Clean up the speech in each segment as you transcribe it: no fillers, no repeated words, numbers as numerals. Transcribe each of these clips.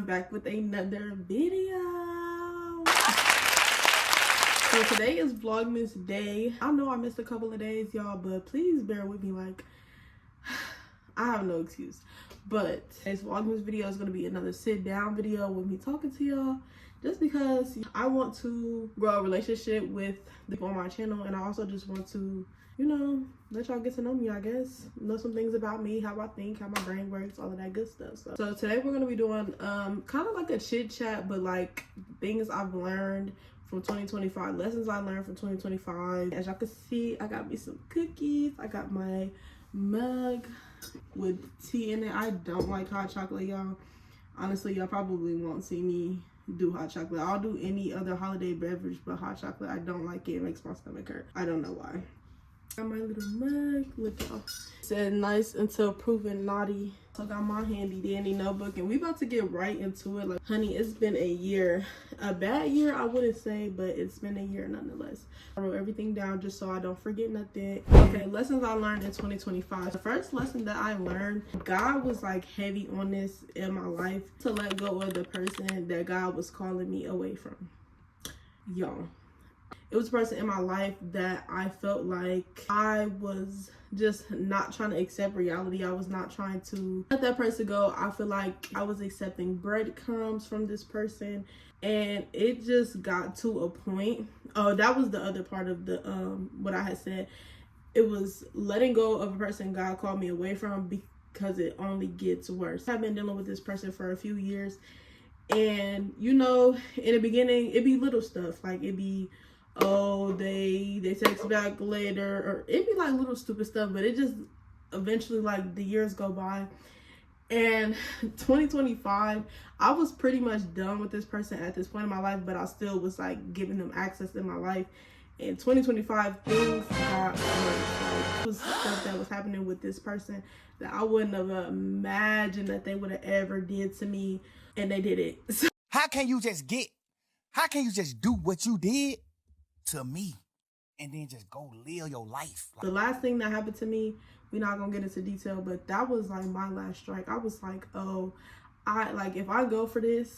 I'm back with another video. So today is Vlogmass day. I know I missed a couple of days, y'all, but please bear with me. Like, I have no excuse. But today's Vlogmass video is going to be another sit down video with me talking to y'all, just because I want to grow a relationship with the people on my channel, and I also just want to, you know, let y'all get to know me, I guess. Know some things about me, how I think, how my brain works, all of that good stuff. So today we're going to be doing kind of like a chit chat, but like things I've learned from 2025, lessons I learned from 2025. As y'all can see, I got me some cookies. I got my mug with tea in it. I don't like hot chocolate, y'all. Honestly, y'all probably won't see me do hot chocolate. I'll do any other holiday beverage, but hot chocolate, I don't like it. It makes my stomach hurt. I don't know why. Got my little mug. Look, y'all. Said nice until proven naughty. So I got my handy dandy notebook, and we about to get right into it. Like, honey, it's been a year. A bad year, I wouldn't say, but it's been a year nonetheless. I wrote everything down just so I don't forget nothing. Okay, lessons I learned in 2025. The first lesson that I learned, God was like heavy on this in my life, to let go of the person that God was calling me away from. Y'all, it was a person in my life that I felt like I was just not trying to accept reality. I was not trying to let that person go. I feel like I was accepting breadcrumbs from this person, and it just got to a point. Oh, that was the other part of the what I had said. It was letting go of a person God called me away from, because it only gets worse. I've been dealing with this person for a few years, and you know, in the beginning it'd be little stuff, like it'd be, oh, they text back later, or it'd be like little stupid stuff, but it just eventually, like, the years go by. And 2025, I was pretty much done with this person at this point in my life, but I still was like giving them access in my life. In 2025, things got worse. Like, it was stuff that was happening with this person that I wouldn't have imagined that they would have ever did to me, and they did it. How can you just do what you did to me and then just go live your life? The last thing that happened to me, we're not gonna get into detail, but that was like my last strike. I was like, oh, if I go for this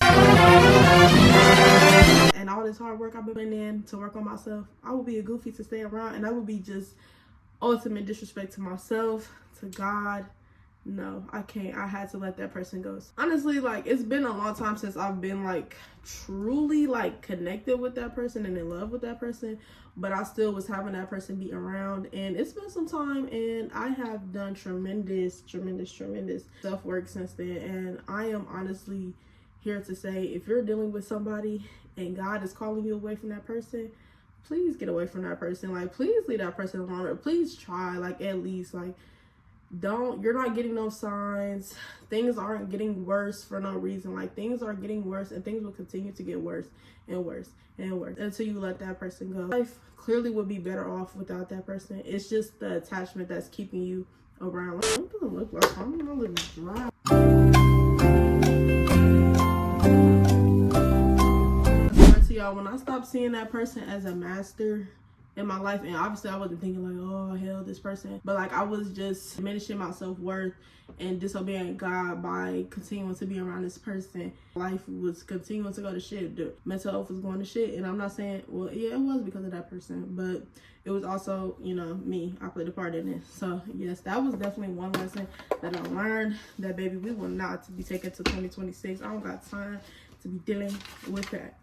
and all this hard work I've been putting in to work on myself, I would be a goofy to stay around, and that would be just ultimate disrespect to myself, to God. No, I can't. I had to let that person go. Honestly, like, it's been a long time since I've been like truly like connected with that person and in love with that person, but I still was having that person be around, and it's been some time, and I have done tremendous self-work since then. And I am honestly here to say, if you're dealing with somebody and God is calling you away from that person, please get away from that person. Like, please leave that person alone, or please try, like, at least, like, you're not getting no signs. Things aren't getting worse for no reason. Like, things are getting worse, and things will continue to get worse and worse and worse until you let that person go. Life clearly would be better off without that person. It's just the attachment that's keeping you around. Like, what does it look like? I'm a little dry. I swear to y'all, when I stopped seeing that person as a master in my life, and obviously I wasn't thinking like, oh hell, this person, but like I was just diminishing my self-worth and disobeying God by continuing to be around this person. Life was continuing to go to shit. The mental health was going to shit, and I'm not saying, well, yeah, it was because of that person, but it was also, you know, me. I played a part in it. So yes, that was definitely one lesson that I learned, that baby, we will not be taking to 2026. I don't got time to be dealing with that.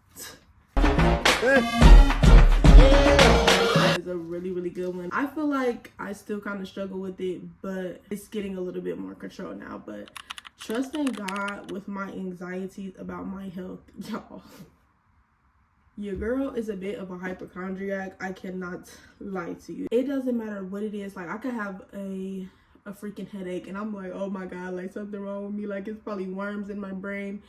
That is a really good one. I feel like I still kind of struggle with it, but it's getting a little bit more control now. But trusting God with my anxieties about my health, y'all, your girl is a bit of a hypochondriac. I cannot lie to you. It doesn't matter what it is. Like, I could have a freaking headache, and I'm like, oh my God, like something wrong with me. Like, it's probably worms in my brain.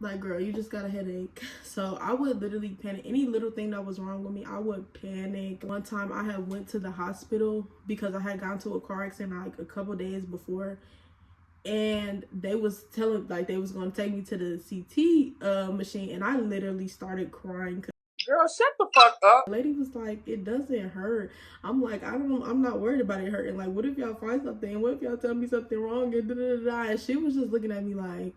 Like, girl, you just got a headache. So I would literally panic. Any little thing that was wrong with me, I would panic. One time I had went to the hospital because I had gotten to a car accident like a couple days before, and they was telling, like, they was going to take me to the CT machine, and I literally started crying. Girl, shut the fuck up. The lady was like, it doesn't hurt. I'm like, I'm not worried about it hurting. Like, what if y'all find something? What if y'all tell me something wrong? And da da da. And she was just looking at me like,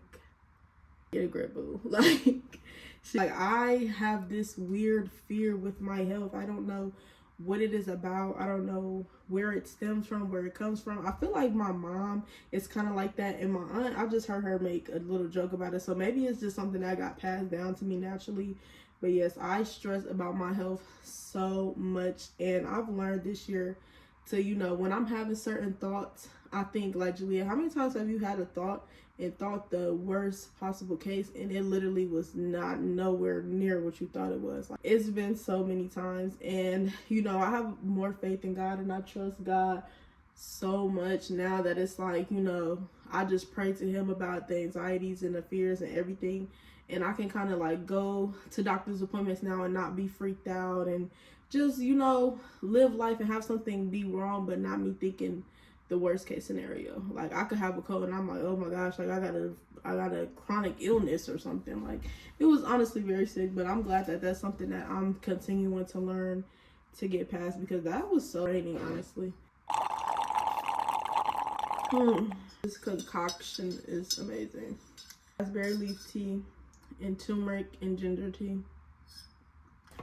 get a grip, boo. Like I have this weird fear with my health. I don't know what it is about. I don't know where it stems from, where it comes from. I feel like my mom is kind of like that, and my aunt, I just heard her make a little joke about it. So maybe it's just something that got passed down to me naturally. But yes, I stress about my health so much, and I've learned this year to, you know, when I'm having certain thoughts, I think like, Julia, how many times have you had a thought and thought the worst possible case and it literally was not nowhere near what you thought it was? Like, it's been so many times, and you know, I have more faith in God and I trust God so much now that it's like, you know, I just pray to him about the anxieties and the fears and everything, and I can kind of like go to doctor's appointments now and not be freaked out and just, you know, live life and have something be wrong but not me thinking the worst case scenario. Like I could have a cold and I'm like, oh my gosh, like I got a chronic illness or something. Like it was honestly very sick, but I'm glad that that's something that I'm continuing to learn to get past, because that was so draining, honestly. This concoction is amazing. Raspberry leaf tea and turmeric and ginger tea.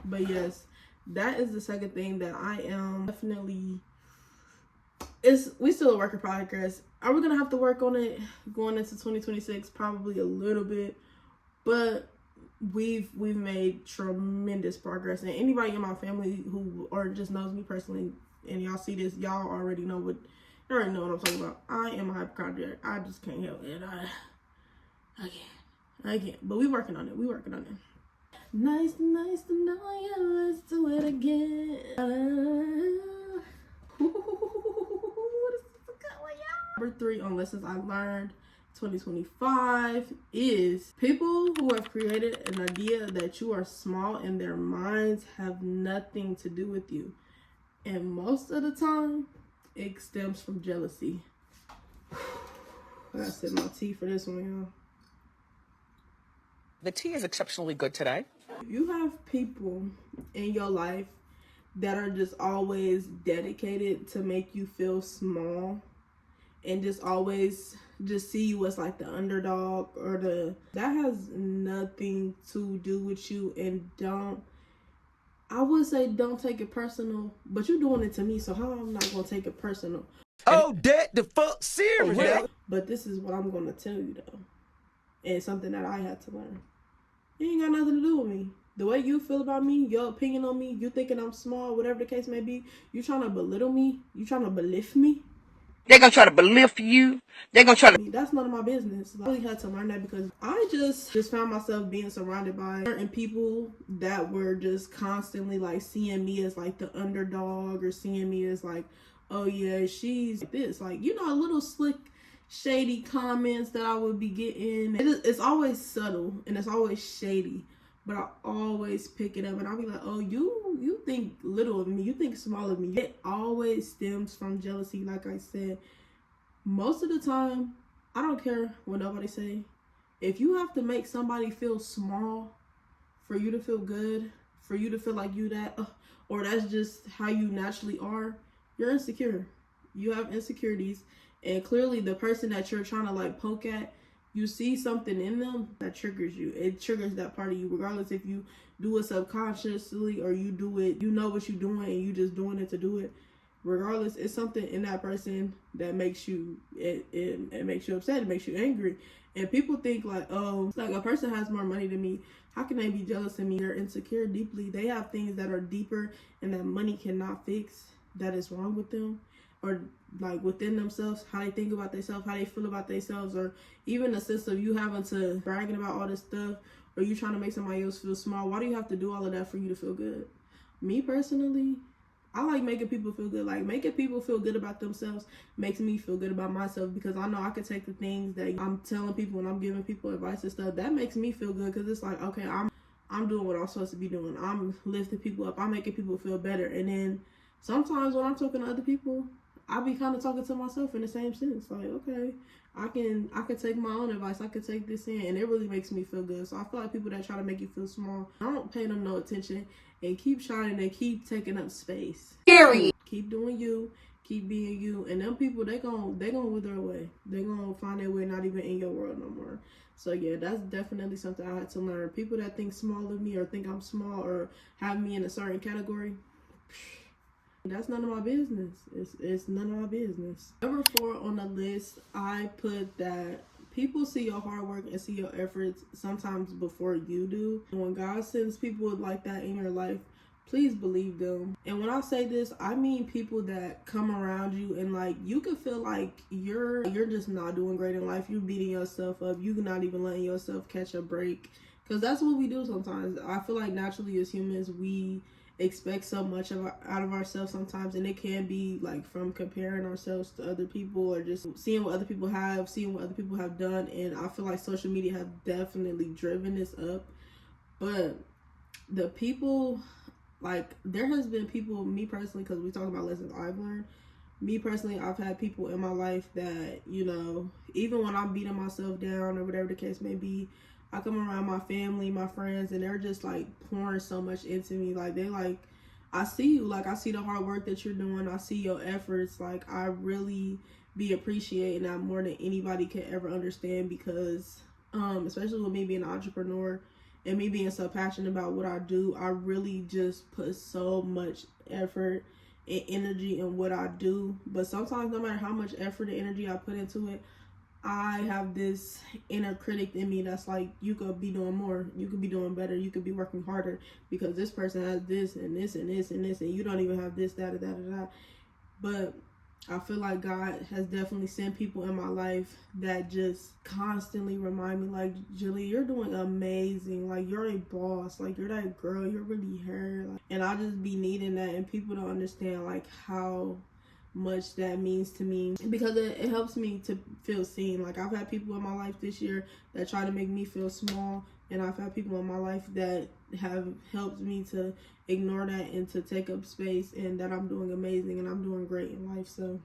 But yes, that is the second thing that I am definitely, we still a work in progress. Are we gonna have to work on it going into 2026? Probably a little bit, but we've made tremendous progress. And anybody in my family who or just knows me personally, and y'all see this, y'all already know what I'm talking about. I am a hypochondriac. I just can't help it. I can't. But we working on it. Nice to know you. Let's do it again. Number 3 on lessons I learned 2025 is people who have created an idea that you are small in their minds have nothing to do with you. And most of the time, it stems from jealousy. I gotta sip my tea for this one, y'all. The tea is exceptionally good today. If you have people in your life that are just always dedicated to make you feel small and just always just see you as like the underdog or that has nothing to do with you. And I would say don't take it personal, but you're doing it to me, so how I'm not gonna take it personal? Oh, that the fuck serious, yeah. But this is what I'm gonna tell you though, and it's something that I had to learn. It ain't got nothing to do with me. The way you feel about me, your opinion on me, you thinking I'm small, whatever the case may be, you trying to belittle me, you trying to belittle me. They're gonna try to belittle you. They're gonna try to. That's none of my business. I really had to learn that because I just found myself being surrounded by certain people that were just constantly like seeing me as like the underdog, or seeing me as like, oh yeah, she's this, like, you know, a little slick, shady comments that I would be getting. It's always subtle and it's always shady, but I always pick it up and I'll be like, oh, you think little of me, you think small of me. It always stems from jealousy. Like I said, most of the time, I don't care what nobody say. If you have to make somebody feel small for you to feel good, for you to feel like you that, or that's just how you naturally are, you're insecure. You have insecurities, and clearly the person that you're trying to like poke at, you see something in them that triggers you. It triggers that part of you, regardless if you do it subconsciously or you do it, you know what you're doing and you just doing it to do it. Regardless, it's something in that person that makes you, it makes you upset, it makes you angry. And people think like, oh, like a person has more money than me, how can they be jealous of me? They're insecure deeply. They have things that are deeper and that money cannot fix, that is wrong with them, or like within themselves, how they think about themselves, how they feel about themselves, or even the sense of you having to bragging about all this stuff, or you trying to make somebody else feel small. Why do you have to do all of that for you to feel good? Me personally, I like making people feel good. Like making people feel good about themselves makes me feel good about myself, because I know I can take the things that I'm telling people and I'm giving people advice and stuff. That makes me feel good, because it's like, okay, I'm doing what I'm supposed to be doing. I'm lifting people up. I'm making people feel better. And then sometimes when I'm talking to other people, I be kind of talking to myself in the same sense. Like, okay, I can take my own advice. I can take this in, and it really makes me feel good. So I feel like people that try to make you feel small, I don't pay them no attention, and keep shining and keep taking up space. Period. Keep doing you. Keep being you. And them people, they gon' wither away. They gonna find their way not even in your world no more. So yeah, that's definitely something I had to learn. People that think small of me or think I'm small or have me in a certain category, that's none of my business. It's none of my business. Number 4 on the list, I put that people see your hard work and see your efforts sometimes before you do. And when God sends people like that in your life, please believe them. And when I say this, I mean people that come around you and like you can feel like you're just not doing great in life. You're beating yourself up. You're not even letting yourself catch a break. Because that's what we do sometimes. I feel like naturally as humans, we expect so much out of ourselves sometimes, and it can be like from comparing ourselves to other people or just seeing what other people have, seeing what other people have done. And I feel like social media have definitely driven this up. But the people, like, there has been people, me personally, because we talk about lessons I've learned, me personally, I've had people in my life that, you know, even when I'm beating myself down or whatever the case may be, I come around my family, my friends, and they're just like pouring so much into me. Like, they like, I see you, like, I see the hard work that you're doing, I see your efforts. Like, I really be appreciating that more than anybody could ever understand, because especially with me being an entrepreneur and me being so passionate about what I do, I really just put so much effort and energy in what I do. But sometimes, no matter how much effort and energy I put into it, I have this inner critic in me that's like, you could be doing more, you could be doing better, you could be working harder, because this person has this and this and this and this, and you don't even have this, that, or that, or that. But I feel like God has definitely sent people in my life that just constantly remind me, like, Julie, you're doing amazing. Like, you're a boss. Like, you're that girl. You're really her. Like, and I just be needing that, and people don't understand, like, how much that means to me, because it helps me to feel seen. Like, I've had people in my life this year that try to make me feel small, and I've had people in my life that have helped me to ignore that and to take up space, and that I'm doing amazing and I'm doing great in life. So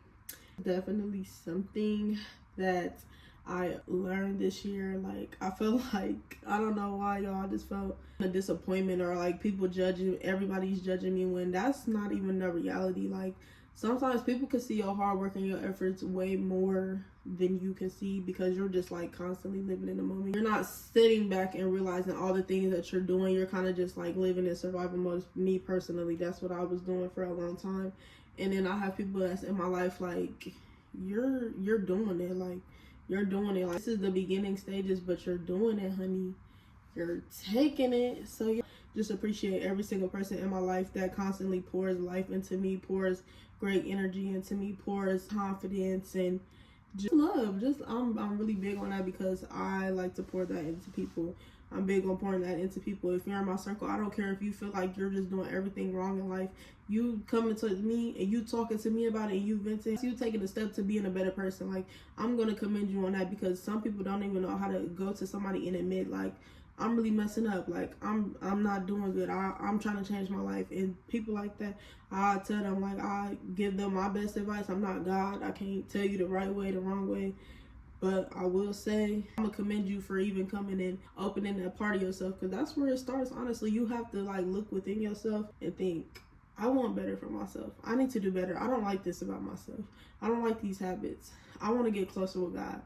definitely something that I learned this year. Like, I feel like, I don't know why, y'all, I just felt a disappointment, or like people judging, everybody's judging me, when that's not even the reality. Like, sometimes people can see your hard work and your efforts way more than you can see, because you're just like constantly living in the moment. You're not sitting back and realizing all the things that you're doing. You're kind of just like living in survival mode. Me personally, that's what I was doing for a long time. And then I have people that's in my life like, you're doing it. Like, you're doing it. Like, this is the beginning stages, but you're doing it, honey. You're taking it. So yeah, just appreciate every single person in my life that constantly pours life into me, pours great energy into me, pours confidence and just love. Just I'm really big on that, because I like to pour that into people. I'm big on pouring that into people. If you're in my circle, I don't care if you feel like you're just doing everything wrong in life. You coming to me and you talking to me about it and you venting, you taking a step to being a better person. Like, I'm gonna commend you on that, because some people don't even know how to go to somebody and admit, like, I'm really messing up. Like, I'm not doing good. I'm trying to change my life. And people like that, I tell them, like, I give them my best advice. I'm not God. I can't tell you the right way, the wrong way. But I will say, I'm gonna commend you for even coming and opening that part of yourself, because that's where it starts. Honestly, you have to like look within yourself and think, I want better for myself. I need to do better. I don't like this about myself. I don't like these habits. I want to get closer with God.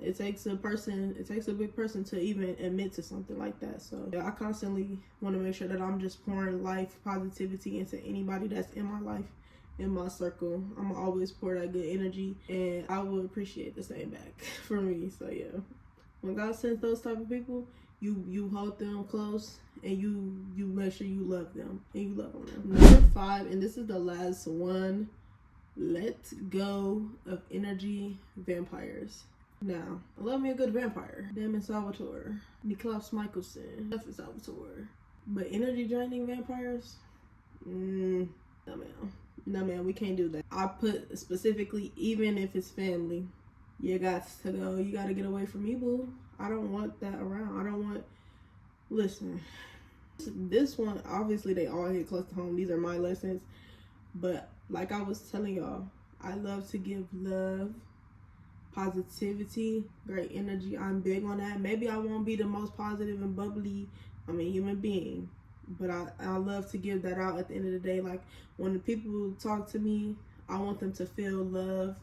It takes a big person to even admit to something like that. So yeah, I constantly want to make sure that I'm just pouring life, positivity into anybody that's in my life, in my circle. I'm always pour that good energy, and I will appreciate the same back for me. So yeah, when God sends those type of people, you hold them close, and you make sure you love them and you love on them. Number 5, and this is the last one, let go of energy vampires. Now, I love me a good vampire. Damon Salvatore, Niklaus Michelson, Jeffrey Salvatore. But energy draining vampires? No man, we can't do that. I put specifically, even if it's family, you got to go. You got to get away from me, boo. I don't want that around. I don't want, listen, this one, obviously they all hit close to home. These are my lessons. But like I was telling y'all, I love to give love, positivity, great energy. I'm big on that. Maybe I won't be the most positive and bubbly, human being, but I love to give that out at the end of the day. Like, when the people talk to me, I want them to feel love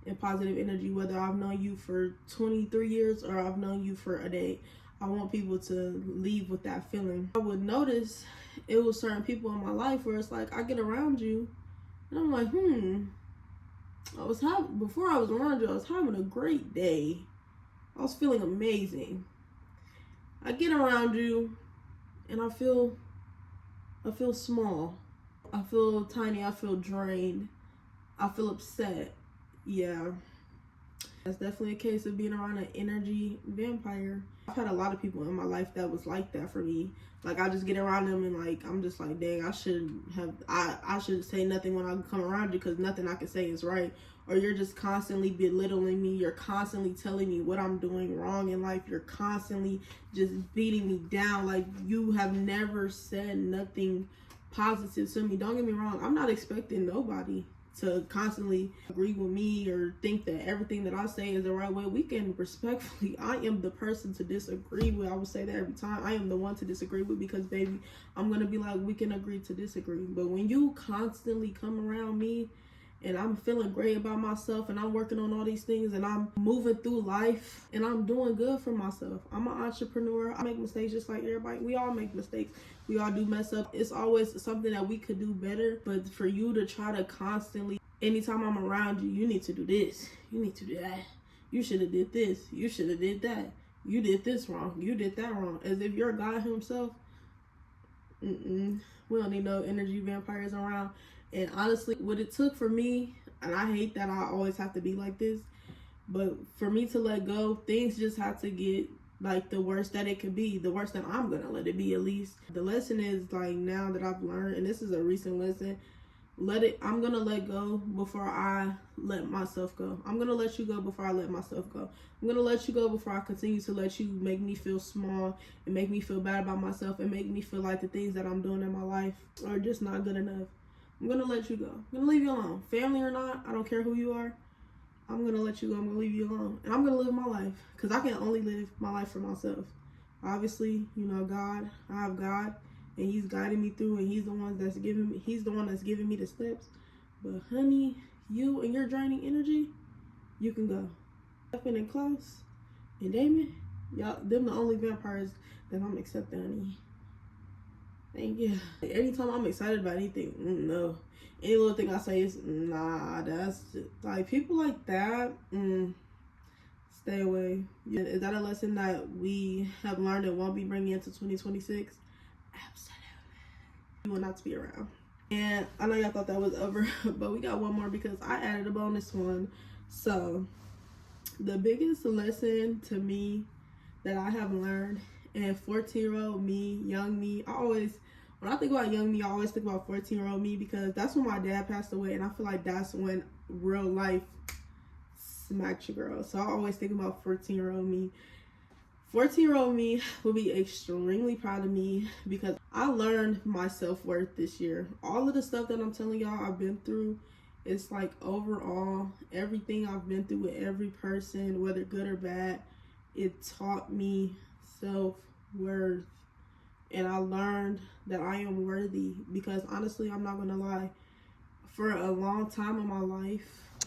and positive energy, whether I've known you for 23 years or I've known you for a day. I want people to leave with that feeling. I would notice it was certain people in my life where it's like, I get around you and I'm like, before I was around you, I was having a great day. I was feeling amazing. I get around you and I feel small. I feel tiny. I feel drained. I feel upset. Yeah. That's definitely a case of being around an energy vampire. I've had a lot of people in my life that was like that for me. Like, I just get around them and like, I'm just like, dang, I should say nothing when I come around you, because nothing I can say is right. Or you're just constantly belittling me. You're constantly telling me what I'm doing wrong in life. You're constantly just beating me down. Like, you have never said nothing positive to me. Don't get me wrong. I'm not expecting nobody to constantly agree with me or think that everything that I say is the right way. We can respectfully, I am the person to disagree with. I would say that every time. I am the one to disagree with, because baby, I'm going to be like, we can agree to disagree. But when you constantly come around me and I'm feeling great about myself and I'm working on all these things and I'm moving through life and I'm doing good for myself. I'm an entrepreneur. I make mistakes just like everybody. We all make mistakes. We all do mess up. It's always something that we could do better. But for you to try to constantly, anytime I'm around you, you need to do this. You need to do that. You should have did this. You should have did that. You did this wrong. You did that wrong. As if you're God himself. We don't need no energy vampires around. And honestly, what it took for me, and I hate that I always have to be like this, but for me to let go, things just have to get like the worst that it could be, the worst that I'm gonna let it be, at least. The lesson is, like, now that I've learned, and this is a recent lesson, I'm gonna let go before I let myself go. I'm gonna let you go before I let myself go. I'm gonna let you go before I continue to let you make me feel small and make me feel bad about myself and make me feel like the things that I'm doing in my life are just not good enough. I'm gonna let you go. I'm gonna leave you alone. Family or not, I don't care who you are. I'm gonna let you go. I'm gonna leave you alone. And I'm gonna live my life, because I can only live my life for myself. Obviously, God, I have God, and he's guiding me through, and he's the one that's giving me the steps. But honey, you and your draining energy, you can go. Stephen and Klaus and Damon, y'all, them the only vampires that I'm accepting, honey. Thank you. Anytime I'm excited about anything, no. Any little thing I say is, nah, that's just, like, people like that, stay away. Is that a lesson that we have learned and won't be bringing into 2026? Absolutely. You will not to be around. And I know y'all thought that was over, but we got one more because I added a bonus one. So, the biggest lesson to me that I have learned, and 14-year-old me, young me, when I think about young me, I always think about 14-year-old me, because that's when my dad passed away, and I feel like that's when real life smacked your girl. So I always think about 14-year-old me. 14-year-old me will be extremely proud of me, because I learned my self-worth this year. All of the stuff that I'm telling y'all I've been through, it's like overall, everything I've been through with every person, whether good or bad, it taught me self-worth. And I learned that I am worthy, because honestly, I'm not gonna lie, for a long time in my life.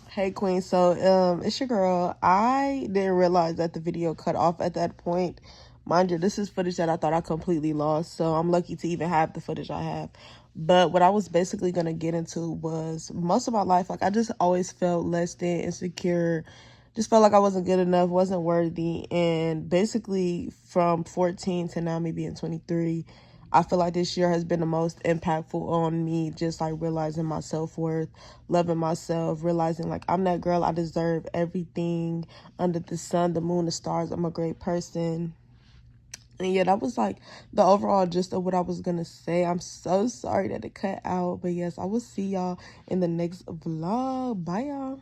Hey queen, so it's your girl. I didn't realize that the video cut off at that point. Mind you, this is footage that I thought I completely lost, so I'm lucky to even have the footage I have. But what I was basically gonna get into was, most of my life, like, I just always felt less than, insecure, just felt like I wasn't good enough, wasn't worthy. And basically from 14 to now me being 23, I feel like this year has been the most impactful on me, just like realizing my self-worth, loving myself, realizing like I'm that girl, I deserve everything under the sun, the moon, the stars. I'm a great person. And yeah, that was like the overall gist of what I was gonna say. I'm so sorry that it cut out, but yes, I will see y'all in the next vlog. Bye y'all.